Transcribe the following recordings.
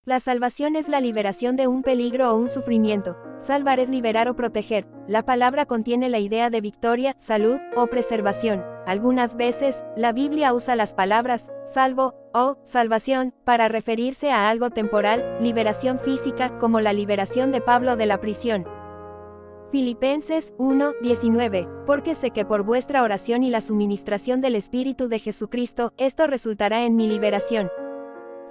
La salvación es la liberación de un peligro o un sufrimiento. Salvar es liberar o proteger. La palabra contiene la idea de victoria, salud o preservación. Algunas veces, la Biblia usa las palabras salvo o salvación para referirse a algo temporal, liberación física, como la liberación de Pablo de la prisión. Filipenses 1:19, porque sé que por vuestra oración y la suministración del Espíritu de Jesucristo, esto resultará en mi liberación.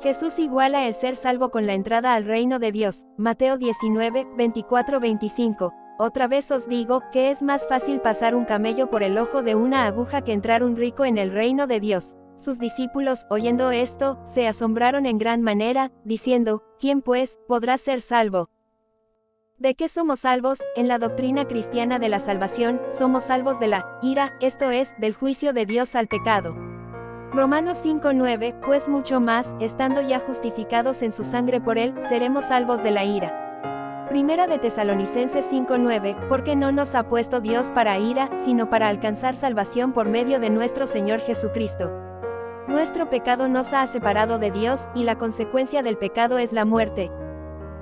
Jesús iguala el ser salvo con la entrada al reino de Dios. Mateo 19:24-25. Otra vez os digo, que es más fácil pasar un camello por el ojo de una aguja que entrar un rico en el reino de Dios. Sus discípulos, oyendo esto, se asombraron en gran manera, diciendo, ¿quién pues podrá ser salvo? ¿De qué somos salvos? En la doctrina cristiana de la salvación, somos salvos de la ira, esto es, del juicio de Dios al pecado. Romanos 5:9, pues mucho más, estando ya justificados en su sangre por él, seremos salvos de la ira. Primera de Tesalonicenses 5:9, porque no nos ha puesto Dios para ira, sino para alcanzar salvación por medio de nuestro Señor Jesucristo. Nuestro pecado nos ha separado de Dios, y la consecuencia del pecado es la muerte.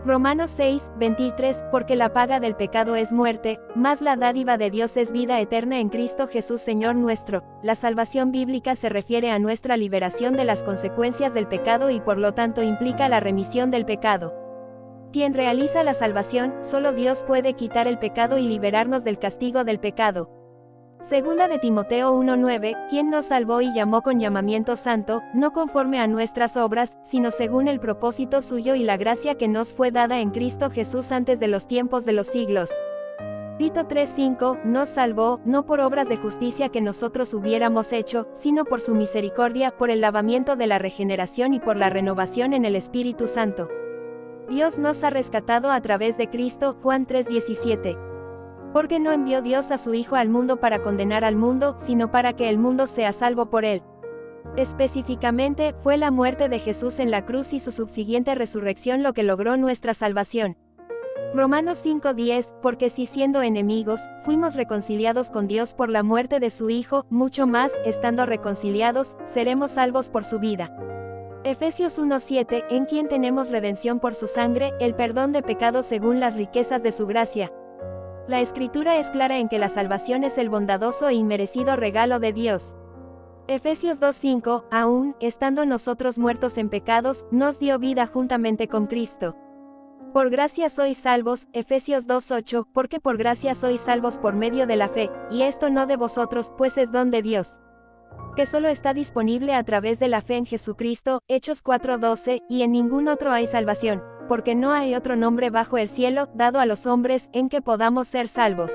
Romanos 6:23, porque la paga del pecado es muerte, mas la dádiva de Dios es vida eterna en Cristo Jesús Señor nuestro. La salvación bíblica se refiere a nuestra liberación de las consecuencias del pecado y por lo tanto implica la remisión del pecado. Quien realiza la salvación, solo Dios puede quitar el pecado y liberarnos del castigo del pecado. Segunda de Timoteo 1:9, quien nos salvó y llamó con llamamiento santo, no conforme a nuestras obras, sino según el propósito suyo y la gracia que nos fue dada en Cristo Jesús antes de los tiempos de los siglos. Tito 3:5, nos salvó, no por obras de justicia que nosotros hubiéramos hecho, sino por su misericordia, por el lavamiento de la regeneración y por la renovación en el Espíritu Santo. Dios nos ha rescatado a través de Cristo, Juan 3:17. Porque no envió Dios a su Hijo al mundo para condenar al mundo, sino para que el mundo sea salvo por él. Específicamente, fue la muerte de Jesús en la cruz y su subsiguiente resurrección lo que logró nuestra salvación. Romanos 5:10, porque si siendo enemigos, fuimos reconciliados con Dios por la muerte de su Hijo, mucho más, estando reconciliados, seremos salvos por su vida. Efesios 1:7, en quien tenemos redención por su sangre, el perdón de pecados según las riquezas de su gracia. La Escritura es clara en que la salvación es el bondadoso e inmerecido regalo de Dios. Efesios 2:5, aún, estando nosotros muertos en pecados, nos dio vida juntamente con Cristo. Por gracia sois salvos, Efesios 2:8, porque por gracia sois salvos por medio de la fe, y esto no de vosotros, pues es don de Dios. Que solo está disponible a través de la fe en Jesucristo, Hechos 4:12, y en ningún otro hay salvación, porque no hay otro nombre bajo el cielo, dado a los hombres, en que podamos ser salvos.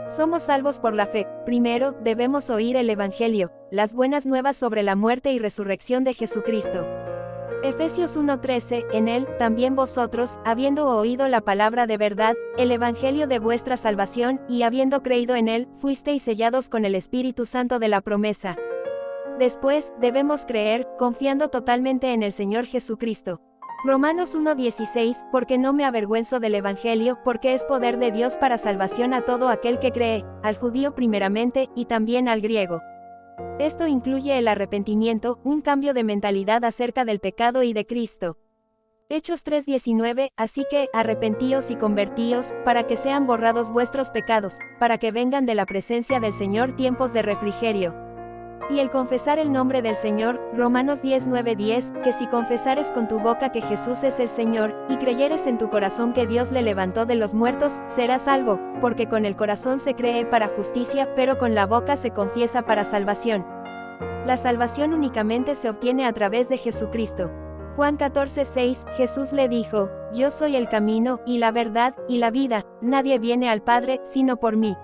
Somos salvos por la fe. Primero, debemos oír el Evangelio, las buenas nuevas sobre la muerte y resurrección de Jesucristo. Efesios 1:13, en él, también vosotros, habiendo oído la palabra de verdad, el Evangelio de vuestra salvación, y habiendo creído en él, fuisteis sellados con el Espíritu Santo de la promesa. Después, debemos creer, confiando totalmente en el Señor Jesucristo. Romanos 1:16, porque no me avergüenzo del Evangelio, porque es poder de Dios para salvación a todo aquel que cree, al judío primeramente, y también al griego. Esto incluye el arrepentimiento, un cambio de mentalidad acerca del pecado y de Cristo. Hechos 3:19, así que, arrepentíos y convertíos, para que sean borrados vuestros pecados, para que vengan de la presencia del Señor tiempos de refrigerio. Y el confesar el nombre del Señor, Romanos 19:10, que si confesares con tu boca que Jesús es el Señor, y creyeres en tu corazón que Dios le levantó de los muertos, serás salvo, porque con el corazón se cree para justicia, pero con la boca se confiesa para salvación. La salvación únicamente se obtiene a través de Jesucristo. Juan 14:6, Jesús le dijo, yo soy el camino, y la verdad, y la vida, nadie viene al Padre, sino por mí.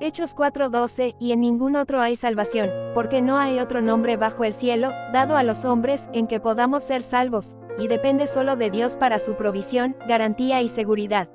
Hechos 4:12, y en ningún otro hay salvación, porque no hay otro nombre bajo el cielo, dado a los hombres, en que podamos ser salvos, y depende solo de Dios para su provisión, garantía y seguridad.